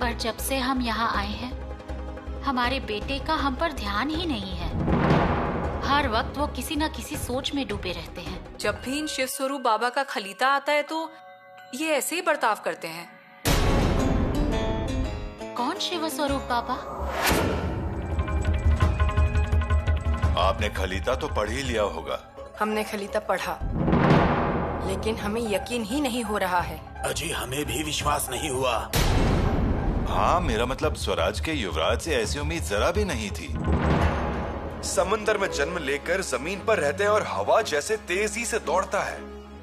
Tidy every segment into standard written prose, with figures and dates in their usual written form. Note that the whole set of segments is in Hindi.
पर जब से हम यहाँ आए हैं, हमारे बेटे का हम पर ध्यान ही नहीं है। हर वक्त वो किसी न किसी सोच में डूबे रहते हैं। जब भी इन शिव स्वरूप बाबा का खलीता आता है तो ये ऐसे ही बर्ताव करते हैं। कौन शिव स्वरूप बाबा? आपने खलीता तो पढ़ ही लिया होगा। हमने खलीता पढ़ा, लेकिन हमें यकीन ही नहीं हो रहा है। अजी हमें भी विश्वास नहीं हुआ। हाँ, मेरा मतलब स्वराज के युवराज से ऐसी उम्मीद जरा भी नहीं थी। समुंदर में जन्म लेकर जमीन पर रहते हैं और हवा जैसे तेजी से दौड़ता है।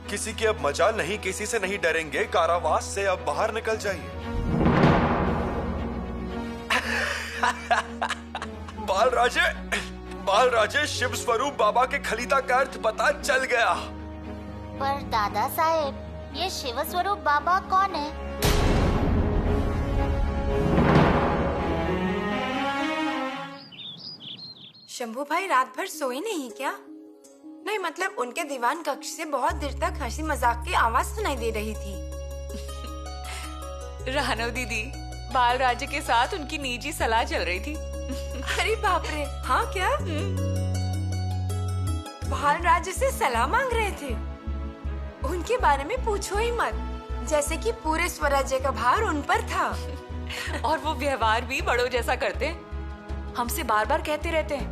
किसी की अब मजाल नहीं, किसी से नहीं डरेंगे। कारावास से अब बाहर निकल जाइए। बालराजे शिव स्वरूप बाबा के खलीता का अर्थ पता चल गया। पर दादा साहेब, ये शिव स्वरूप बाबा कौन है? शंभू भाई रात भर सोए नहीं क्या? नहीं मतलब उनके दीवान कक्ष से बहुत देर तक हंसी मजाक की आवाज सुनाई दे रही थी। रानो दीदी, बालराजे के साथ उनकी निजी सलाह चल रही थी। अरे बाप रे, हाँ क्या? बालराजे से सलाह मांग रहे थे? उनके बारे में पूछो ही मत, जैसे कि पूरे स्वराज्य का भार उन पर था। और वो व्यवहार भी बड़ों जैसा करते हैं। हमसे बार बार कहते रहते हैं,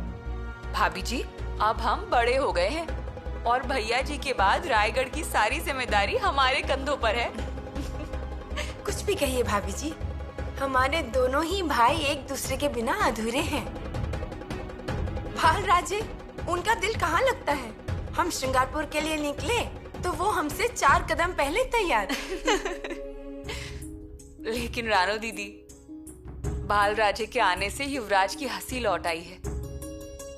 भाभी जी अब हम बड़े हो गए हैं और भैया जी के बाद रायगढ़ की सारी जिम्मेदारी हमारे कंधों पर है। कुछ भी कहिए भाभी जी, हमारे दोनों ही भाई एक दूसरे के बिना अधूरे हैं। बालराजे, उनका दिल कहाँ लगता है? हम श्रृंगारपुर के लिए निकले तो वो हमसे 4 कदम पहले तैयार। लेकिन रानो दीदी, बालराजे के आने से युवराज की हंसी लौट आई है।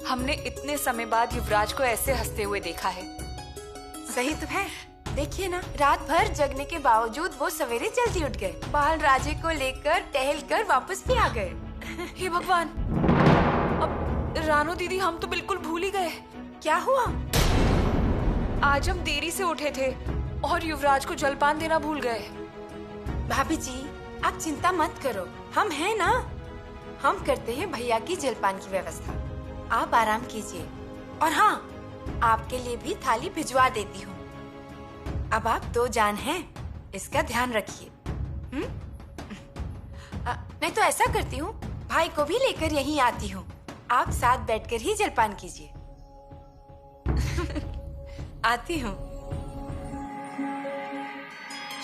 हमने इतने समय बाद युवराज को ऐसे हंसते हुए देखा है। सही तो है। देखिए ना, रात भर जगने के बावजूद वो सवेरे जल्दी उठ गए। बालराजे को लेकर टहल कर वापस भी आ गए। हे भगवान, अब रानो दीदी हम तो बिल्कुल भूल ही गए। क्या हुआ? आज हम देरी से उठे थे और युवराज को जलपान देना भूल गए। भाभी जी आप चिंता मत करो, हम हैं ना। हम करते हैं भैया की जलपान की व्यवस्था। आप आराम कीजिए। और हाँ, आपके लिए भी थाली भिजवा देती हूँ। अब आप 2 जान हैं, इसका ध्यान रखिए। नहीं तो ऐसा करती हूँ, भाई को भी लेकर यहीं आती हूँ। आप साथ बैठकर ही जलपान कीजिए। आती हूँ।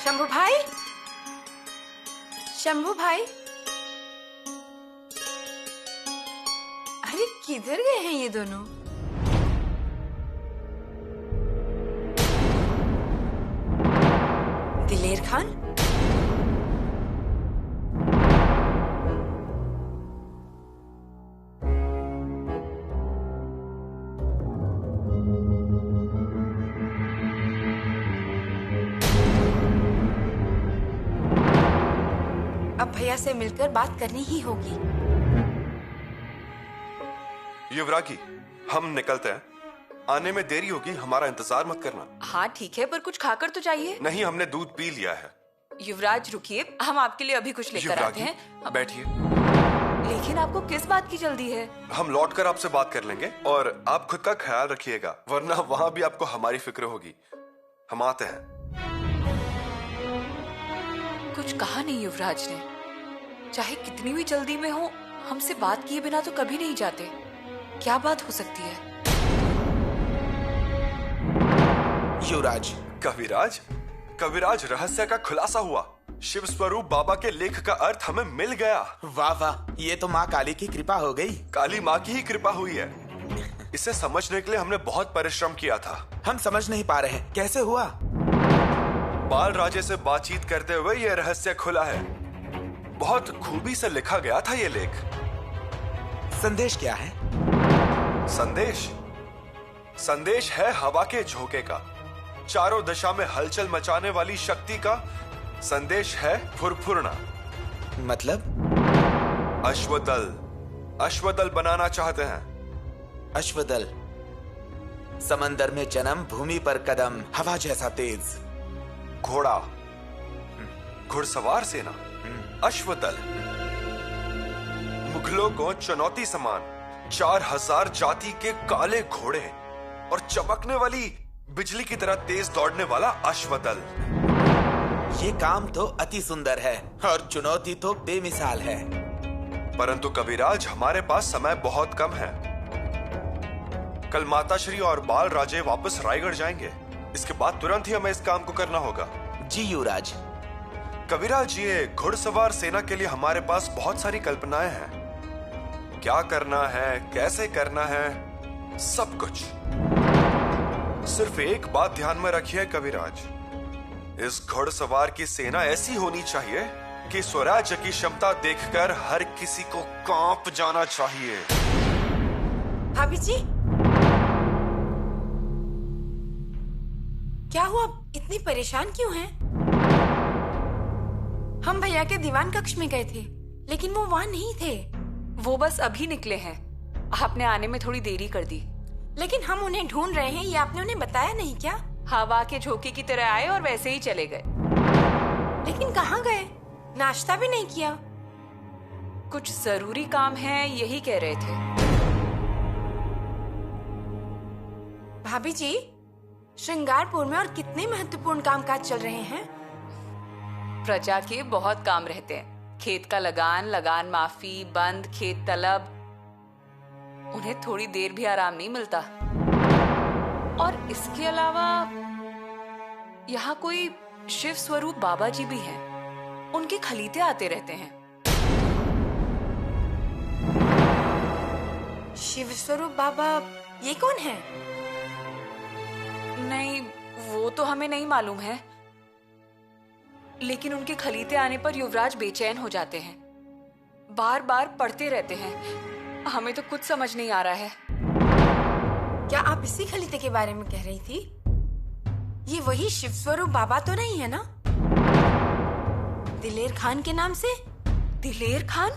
शंभू भाई, शंभू भाई, अरे किधर गए हैं ये दोनों? दिलेर खान, अब भैया से मिलकर बात करनी ही होगी। युवरागी, हम निकलते हैं। आने में देरी होगी, हमारा इंतजार मत करना। हाँ ठीक है, पर कुछ खाकर तो चाहिए। नहीं, हमने दूध पी लिया है। युवराज रुकिए, हम आपके लिए अभी कुछ लेकर आते हैं। बैठिए। लेकिन आपको किस बात की जल्दी है? हम लौटकर आपसे बात कर लेंगे और आप खुद का ख्याल रखिएगा, वरना वहाँ भी आपको हमारी फिक्र होगी। हम आते हैं। कुछ कहा नहीं युवराज ने। चाहे कितनी भी जल्दी में हो, हमसे बात किए बिना तो कभी नहीं जाते। क्या बात हो सकती है? युवराज, कविराज रहस्य का खुलासा हुआ। शिव स्वरूप बाबा के लेख का अर्थ हमें मिल गया। वाह वाह, ये तो माँ काली की कृपा हो गई। काली माँ की ही कृपा हुई है। इसे समझने के लिए हमने बहुत परिश्रम किया था। हम समझ नहीं पा रहे हैं, कैसे हुआ? बालराजे से बातचीत करते हुए यह रहस्य खुला है। बहुत खूबी से लिखा गया था ये लेख। संदेश क्या है? संदेश है हवा के झोंके का, चारों दिशा में हलचल मचाने वाली शक्ति का। संदेश है फुरफुरना। मतलब? अश्वदल बनाना चाहते हैं। अश्वदल, समंदर में जन्म, भूमि पर कदम, हवा जैसा तेज। घोड़ा, घुड़सवार सेना। अश्वदल। मुगलों को चुनौती समान 4000 जाति के काले घोड़े और चमकने वाली बिजली की तरह तेज दौड़ने वाला अश्वदल। ये काम तो अति सुंदर है और चुनौती तो बेमिसाल है। परंतु कविराज, हमारे पास समय बहुत कम है। कल माताश्री और बाल राजे वापस रायगढ़ जाएंगे। इसके बाद तुरंत ही हमें इस काम को करना होगा। जी युवराज। कविराज, ये घुड़सवार सेना के लिए हमारे पास बहुत सारी कल्पनाएं हैं। क्या करना है, कैसे करना है, सब कुछ। सिर्फ एक बात ध्यान में रखिए कविराज, इस घुड़सवार की सेना ऐसी होनी चाहिए कि स्वराज्य की क्षमता देखकर हर किसी को कांप जाना चाहिए। भाभी जी, क्या हुआ? इतनी परेशान क्यों हैं? हम भैया के दीवान कक्ष में गए थे, लेकिन वो वहाँ नहीं थे। वो बस अभी निकले हैं। आपने आने में थोड़ी देरी कर दी। लेकिन हम उन्हें ढूंढ रहे हैं, ये आपने उन्हें बताया नहीं क्या? हवा के झोंके की तरह आए और वैसे ही चले गए। लेकिन कहाँ गए? नाश्ता भी नहीं किया। कुछ जरूरी काम है, यही कह रहे थे। भाभी जी, श्रृंगारपुर में और कितने महत्वपूर्ण कामकाज चल रहे हैं। प्रजा के बहुत काम रहते हैं। खेत का लगान माफी, बंद, खेत तलब। उन्हें थोड़ी देर भी आराम नहीं मिलता। और इसके अलावा यहाँ कोई शिव स्वरूप बाबा जी भी हैं। उनके खलीते आते रहते हैं। शिव स्वरूप बाबा, ये कौन है? नहीं, वो तो हमें नहीं मालूम है। लेकिन उनके खलीते आने पर युवराज बेचैन हो जाते हैं। बार बार पढ़ते रहते हैं। हमें तो कुछ समझ नहीं आ रहा है। क्या आप इसी खलीते के बारे में कह रही थी? ये वही शिव स्वरूप बाबा तो नहीं है ना? दिलेर खान के नाम से? दिलेर खान?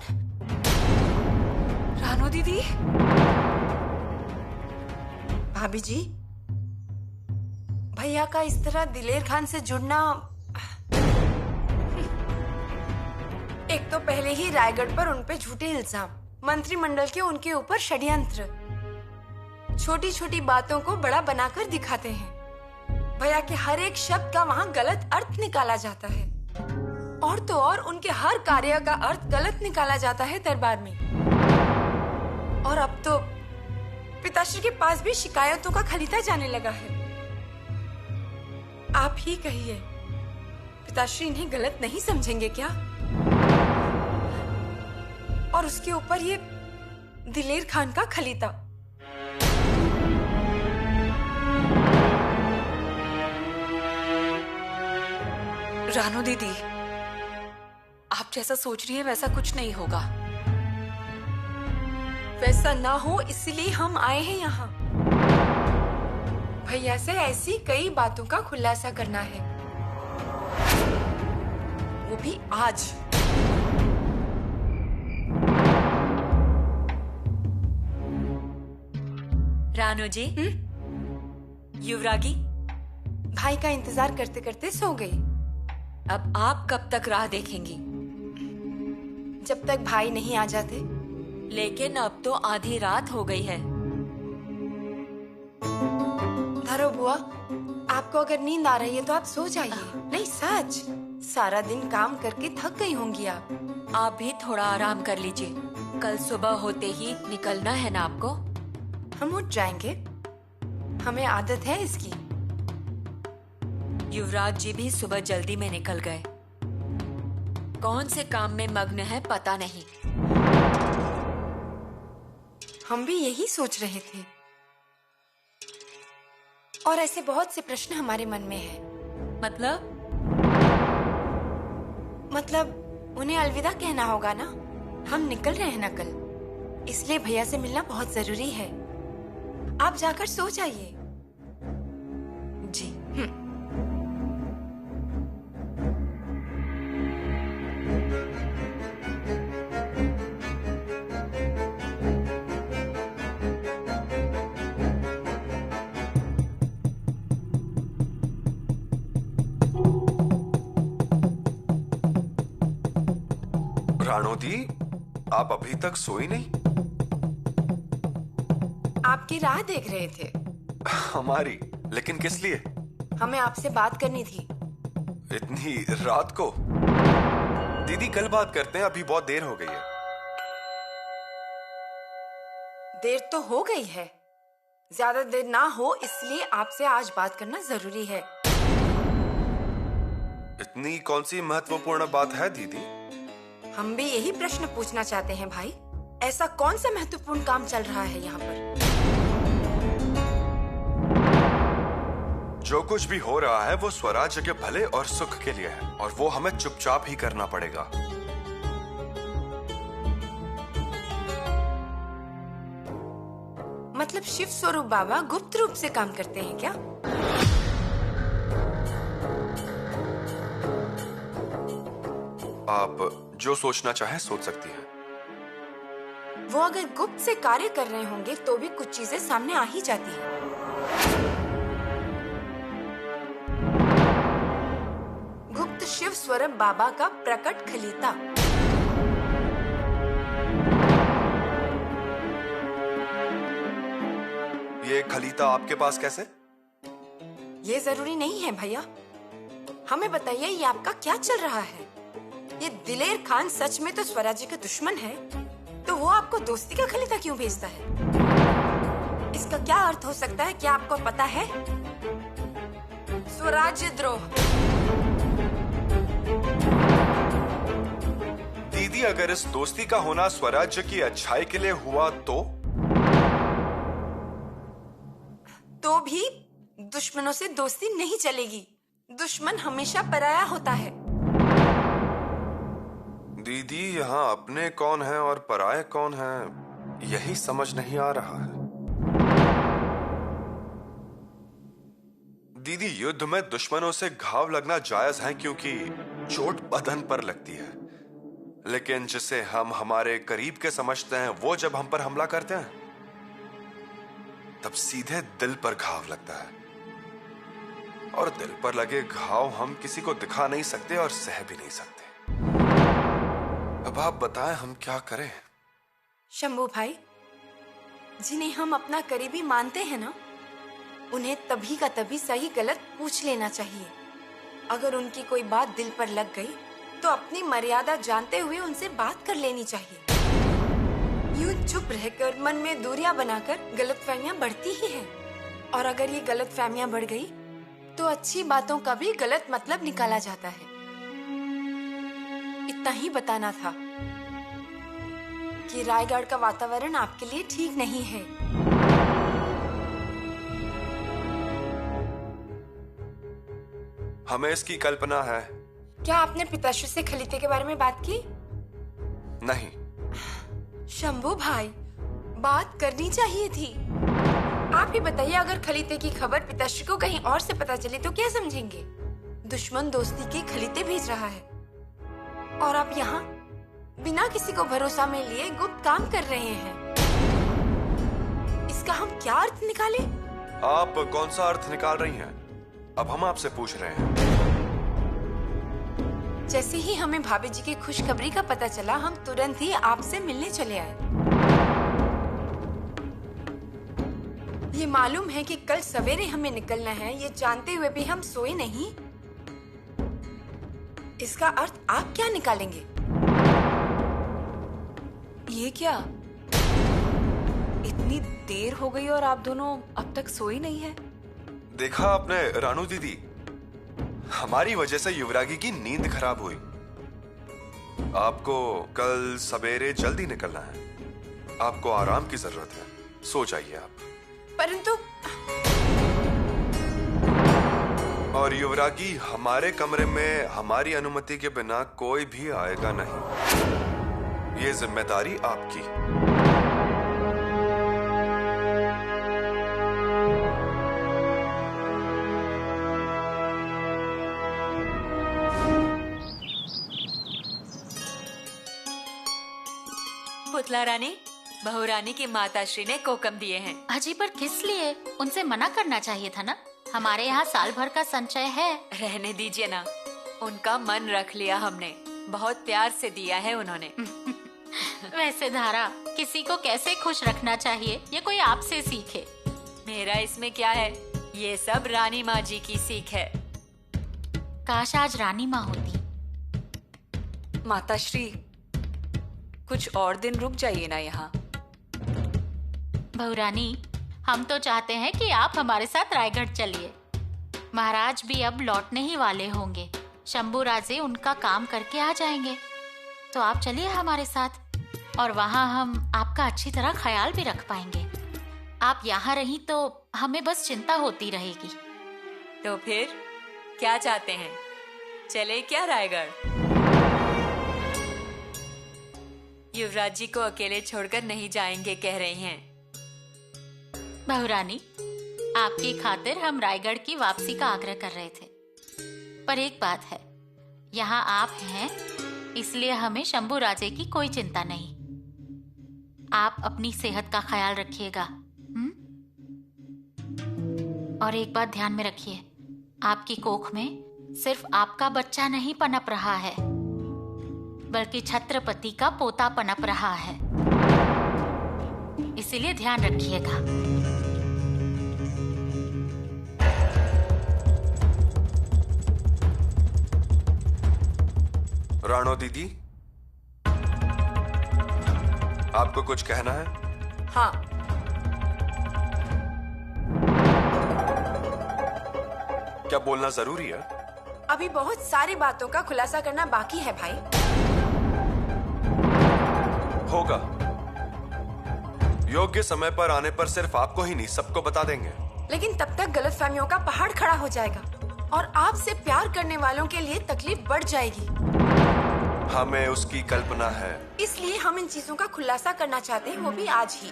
रानो दीदी? भाभी जी, भैया का इस तरह दिलेर खान से जुड़ना, एक तो पहले ही रायगढ़ पर उन पे झूठे इल्जाम, मंत्रिमंडल के उनके ऊपर षड्यंत्र, छोटी छोटी बातों को बड़ा बनाकर दिखाते हैं। भैया के हर एक शब्द का वहाँ गलत अर्थ निकाला जाता है। और तो और उनके हर कार्य का अर्थ गलत निकाला जाता है दरबार में। और अब तो पिताश्री के पास भी शिकायतों का खलीता जाने लगा है। आप ही कहिए, पिताश्री इन्हें गलत नहीं समझेंगे क्या? और उसके ऊपर ये दिलेर खान का खलीता। रानो दीदी, आप जैसा सोच रही हैं वैसा कुछ नहीं होगा। वैसा ना हो इसलिए हम आए हैं यहाँ। भैया से ऐसी कई बातों का खुलासा करना है, वो भी आज। रानो जी, युवरागी भाई का इंतजार करते करते सो गई। अब आप कब तक राह देखेंगी? जब तक भाई नहीं आ जाते। लेकिन अब तो आधी रात हो गई है। धरो बुआ, आपको अगर नींद आ रही है तो आप सो जाइए। नहीं सच, सारा दिन काम करके थक गई होंगी आप। आप भी थोड़ा आराम कर लीजिए, कल सुबह होते ही निकलना है ना आपको। हम उठ जाएंगे, हमें आदत है इसकी। युवराज जी भी सुबह जल्दी में निकल गए। कौन से काम में मग्न है पता नहीं। हम भी यही सोच रहे थे। और ऐसे बहुत से प्रश्न हमारे मन में है। मतलब उन्हें अलविदा कहना होगा ना। हम निकल रहे हैं ना कल, इसलिए भैया से मिलना बहुत जरूरी है। आप जाकर सो जाइए। जी। राणो दी, आप अभी तक सोई नहीं? आपकी राह देख रहे थे। हमारी? लेकिन किस लिए? हमें आपसे बात करनी थी। इतनी रात को? दीदी कल बात करते हैं, अभी बहुत देर हो गई है। देर तो हो गई है, ज्यादा देर ना हो इसलिए आपसे आज बात करना जरूरी है। इतनी कौन सी महत्वपूर्ण बात है दीदी? हम भी यही प्रश्न पूछना चाहते हैं भाई। ऐसा कौन सा महत्वपूर्ण काम चल रहा है यहाँ पर? जो कुछ भी हो रहा है वो स्वराज्य के भले और सुख के लिए है, और वो हमें चुपचाप ही करना पड़ेगा। मतलब शिव स्वरूप बाबा गुप्त रूप से काम करते हैं क्या? आप जो सोचना चाहे सोच सकती हैं। वो अगर गुप्त से कार्य कर रहे होंगे तो भी कुछ चीजें सामने आ ही जाती है। गुप्त शिव स्वरूप बाबा का प्रकट खलीता। ये खलीता आपके पास कैसे? ये जरूरी नहीं है भैया। हमें बताइए ये आपका क्या चल रहा है? ये दिलेर खान सच में तो स्वराज्य का दुश्मन है, तो वो आपको दोस्ती का खलीता क्यों भेजता है? इसका क्या अर्थ हो सकता है, क्या आपको पता है? स्वराज्य द्रोह। दीदी अगर इस दोस्ती का होना स्वराज्य की अच्छाई के लिए हुआ तो भी दुश्मनों से दोस्ती नहीं चलेगी। दुश्मन हमेशा पराया होता है। दीदी यहाँ अपने कौन है और पराये कौन है, यही समझ नहीं आ रहा है। दीदी युद्ध में दुश्मनों से घाव लगना जायज है क्योंकि चोट बदन पर लगती है, लेकिन जिसे हम हमारे करीब के समझते हैं वो जब हम पर हमला करते हैं तब सीधे दिल पर घाव लगता है, और दिल पर लगे घाव हम किसी को दिखा नहीं सकते और सह भी नहीं सकते। अब आप बताएं हम क्या करें? शंभू भाई, जिन्हें हम अपना करीबी मानते हैं ना, उन्हें तभी का तभी सही गलत पूछ लेना चाहिए। अगर उनकी कोई बात दिल पर लग गई तो अपनी मर्यादा जानते हुए उनसे बात कर लेनी चाहिए। यूं चुप रहकर मन में दूरियां बनाकर गलतफहमियां बढ़ती ही है, और अगर ये गलतफहमियां बढ़ गई तो अच्छी बातों का भी गलत मतलब निकाला जाता है। इतना ही बताना था कि रायगढ़ का वातावरण आपके लिए ठीक नहीं है। हमें इसकी कल्पना है। क्या आपने पिताश्री से खलीते के बारे में बात की? नहीं। शंभू भाई, बात करनी चाहिए थी। आप ही बताइए, अगर खलीते की खबर पिताश्री को कहीं और से पता चली तो क्या समझेंगे? दुश्मन दोस्ती के खलीते भेज रहा है और आप यहाँ बिना किसी को भरोसा में लिए गुप्त काम कर रहे हैं। इसका हम क्या अर्थ निकाले? आप कौन सा अर्थ निकाल रही हैं? अब हम आपसे पूछ रहे हैं। जैसे ही हमें भाभी जी की खुशखबरी का पता चला, हम तुरंत ही आपसे मिलने चले आए। ये मालूम है कि कल सवेरे हमें निकलना है, ये जानते हुए भी हम सोए नहीं। इसका अर्थ आप क्या निकालेंगे? ये क्या? इतनी देर हो गई और आप दोनों अब तक सोई नहीं है? देखा आपने रानू दीदी, हमारी वजह से युवरागी की नींद खराब हुई। आपको कल सवेरे जल्दी निकलना है, आपको आराम की जरूरत है, सो जाइए आप। परंतु और युवरागी, हमारे कमरे में हमारी अनुमति के बिना कोई भी आएगा नहीं। ये जिम्मेदारी आपकी। पुतला रानी, बहू रानी की माताश्री ने कोकम दिए हैं। अजी, पर किस लिए? उनसे मना करना चाहिए था ना। हमारे यहाँ साल भर का संचय है। रहने दीजिए ना, उनका मन रख लिया हमने। बहुत प्यार से दिया है उन्होंने। वैसे धारा, किसी को कैसे खुश रखना चाहिए ये कोई आपसे सीखे। मेरा इसमें क्या है, ये सब रानी माँ जी की सीख है। काश आज रानी माँ होती। माताश्री, कुछ और दिन रुक जाइए ना यहाँ। बहुरानी, हम तो चाहते हैं कि आप हमारे साथ रायगढ़ चलिए। महाराज भी अब लौटने ही वाले होंगे। शंभू राजे उनका काम करके आ जाएंगे, तो आप चलिए हमारे साथ, और वहाँ हम आपका अच्छी तरह ख्याल भी रख पाएंगे। आप यहाँ रही तो हमें बस चिंता होती रहेगी। तो फिर क्या चाहते हैं, चले क्या रायगढ़? युवराज जी को अकेले छोड़कर नहीं जाएंगे कह रहे हैं। बहुरानी, आपकी खातिर हम रायगढ़ की वापसी का आग्रह कर रहे थे, पर एक बात है, यहाँ आप हैं इसलिए हमें शंभू राजे की कोई चिंता नहीं। आप अपनी सेहत का ख्याल रखिएगा। और एक बात ध्यान में रखिए, आपकी कोख में सिर्फ आपका बच्चा नहीं पनप रहा है, बल्कि छत्रपति का पोता पनप रहा है। इसीलिए ध्यान रखिएगा। राणो दीदी, आपको कुछ कहना है? हाँ, क्या बोलना जरूरी है? अभी बहुत सारी बातों का खुलासा करना बाकी है भाई। होगा, योग्य समय पर आने पर सिर्फ आपको ही नहीं सबको बता देंगे। लेकिन तब तक गलतफहमियों का पहाड़ खड़ा हो जाएगा और आपसे प्यार करने वालों के लिए तकलीफ बढ़ जाएगी। हमें उसकी कल्पना है, इसलिए हम इन चीजों का खुलासा करना चाहते हैं, वो भी आज ही।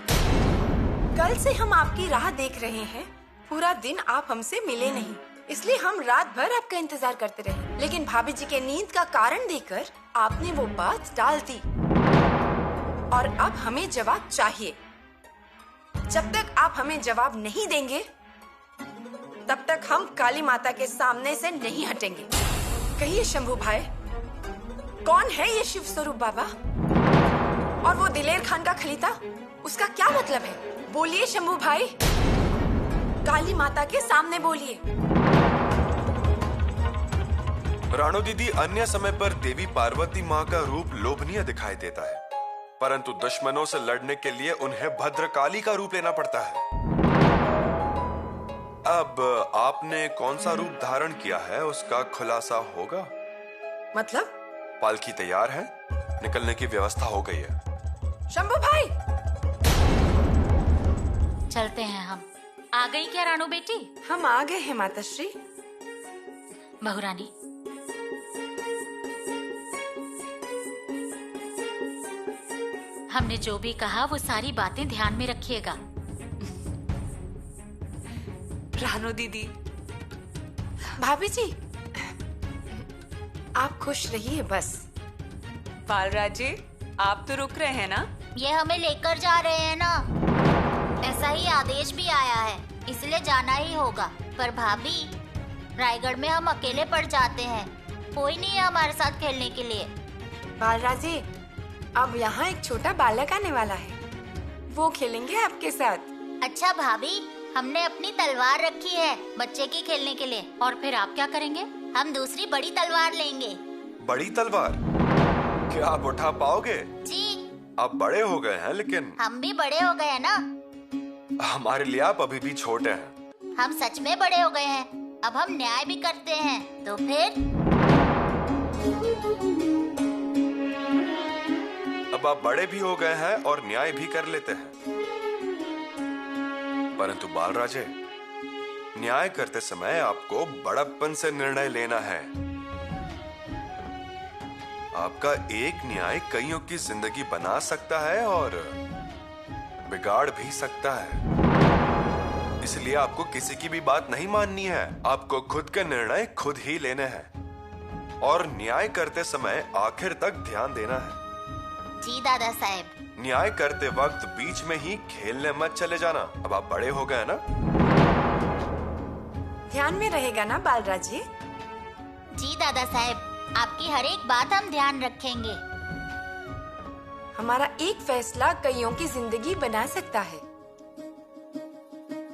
कल से हम आपकी राह देख रहे हैं। पूरा दिन आप हमसे मिले नहीं, इसलिए हम रात भर आपका इंतजार करते रहे। लेकिन भाभी जी के नींद का कारण देकर आपने वो बात टाल दी, और अब हमें जवाब चाहिए। जब तक आप हमें जवाब नहीं देंगे, तब तक हम काली माता के सामने से नहीं हटेंगे। कहिए शंभू भाई, कौन है ये शिव स्वरूप बाबा? और वो दिलेर खान का खलीता, उसका क्या मतलब है? बोलिए शंभू भाई, काली माता के सामने बोलिए। राणो दीदी, अन्य समय पर देवी पार्वती माँ का रूप लोभनीय दिखाई देता है, परंतु दुश्मनों से लड़ने के लिए उन्हें भद्रकाली का रूप लेना पड़ता है। अब आपने कौन सा रूप धारण किया है उसका खुलासा होगा। मतलब? पालकी तैयार है, निकलने की व्यवस्था हो गई है। शंभू भाई, चलते हैं हम। आ गई क्या रानू बेटी? हम आ गए हैं माताश्री। बहुरानी, हमने जो भी कहा वो सारी बातें ध्यान में रखिएगा। रानू दीदी, भाभी जी, आप खुश रहिए बस। बालराज जी, आप तो रुक रहे हैं ना? ये हमें लेकर जा रहे हैं ना, ऐसा ही आदेश भी आया है, इसलिए जाना ही होगा। पर भाभी, रायगढ़ में हम अकेले पड़ जाते हैं, कोई नहीं है हमारे साथ खेलने के लिए। बालराजे, अब यहाँ एक छोटा बालक आने वाला है, वो खेलेंगे आपके साथ। अच्छा भाभी, हमने अपनी तलवार रखी है बच्चे की खेलने के लिए। और फिर आप क्या करेंगे? हम दूसरी बड़ी तलवार लेंगे। बड़ी तलवार? क्या आप उठा पाओगे? जी। आप बड़े हो गए हैं, लेकिन हम भी बड़े हो गए हैं ना। हमारे लिए आप अभी भी छोटे हैं। हम सच में बड़े हो गए हैं, अब हम न्याय भी करते हैं, तो फिर? अब आप बड़े भी हो गए हैं और न्याय भी कर लेते हैं। परंतु बालराजे, न्याय करते समय आपको बड़प्पन से निर्णय लेना है। आपका एक न्याय कईयों की जिंदगी बना सकता है और बिगाड़ भी सकता है। इसलिए आपको किसी की भी बात नहीं माननी है, आपको खुद के निर्णय खुद ही लेने हैं और न्याय करते समय आखिर तक ध्यान देना है। जी दादा साहब। न्याय करते वक्त बीच में ही खेलने मत चले जाना। अब आप बड़े हो गए ना। ध्यान में रहेगा ना बालराज जी? जी दादा साहब। आपकी हर एक बात हम ध्यान रखेंगे। हमारा एक फैसला कईयों की जिंदगी बना सकता है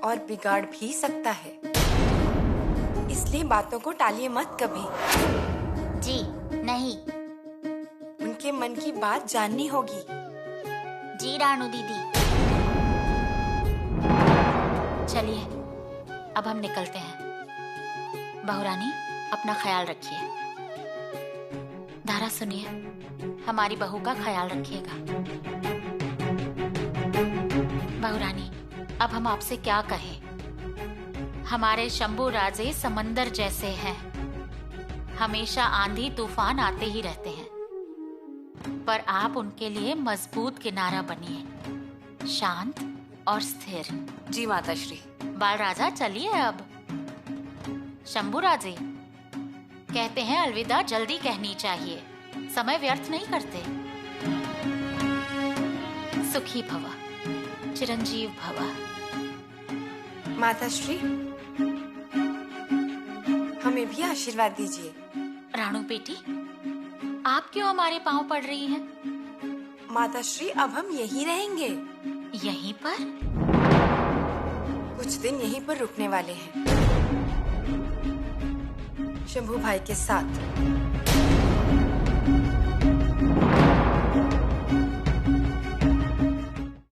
और बिगाड़ भी सकता है, इसलिए बातों को टालिए मत कभी। जी नहीं। उनके मन की बात जाननी होगी। जी रानू दीदी। चलिए अब हम निकलते हैं। बहुरानी, अपना ख्याल रखिए। धारा सुनिए, हमारी बहू का ख्याल रखिएगा। बहुरानी, अब हम आपसे क्या कहें। हमारे शंभू राजे समंदर जैसे हैं, हमेशा आंधी तूफान आते ही रहते हैं, पर आप उनके लिए मजबूत किनारा बनिए, शांत और स्थिर। जी माताश्री। बाल राजा, चलिए अब। शंभू राजे, कहते हैं अलविदा जल्दी कहनी चाहिए, समय व्यर्थ नहीं करते। सुखी भव, चिरंजीव भव। माताश्री, हमें भी आशीर्वाद दीजिए। रानू बेटी, आप क्यों हमारे पांव पड़ रही हैं? माताश्री, अब हम यहीं रहेंगे। यहीं पर? कुछ दिन यहीं पर रुकने वाले हैं, शंभू भाई के साथ।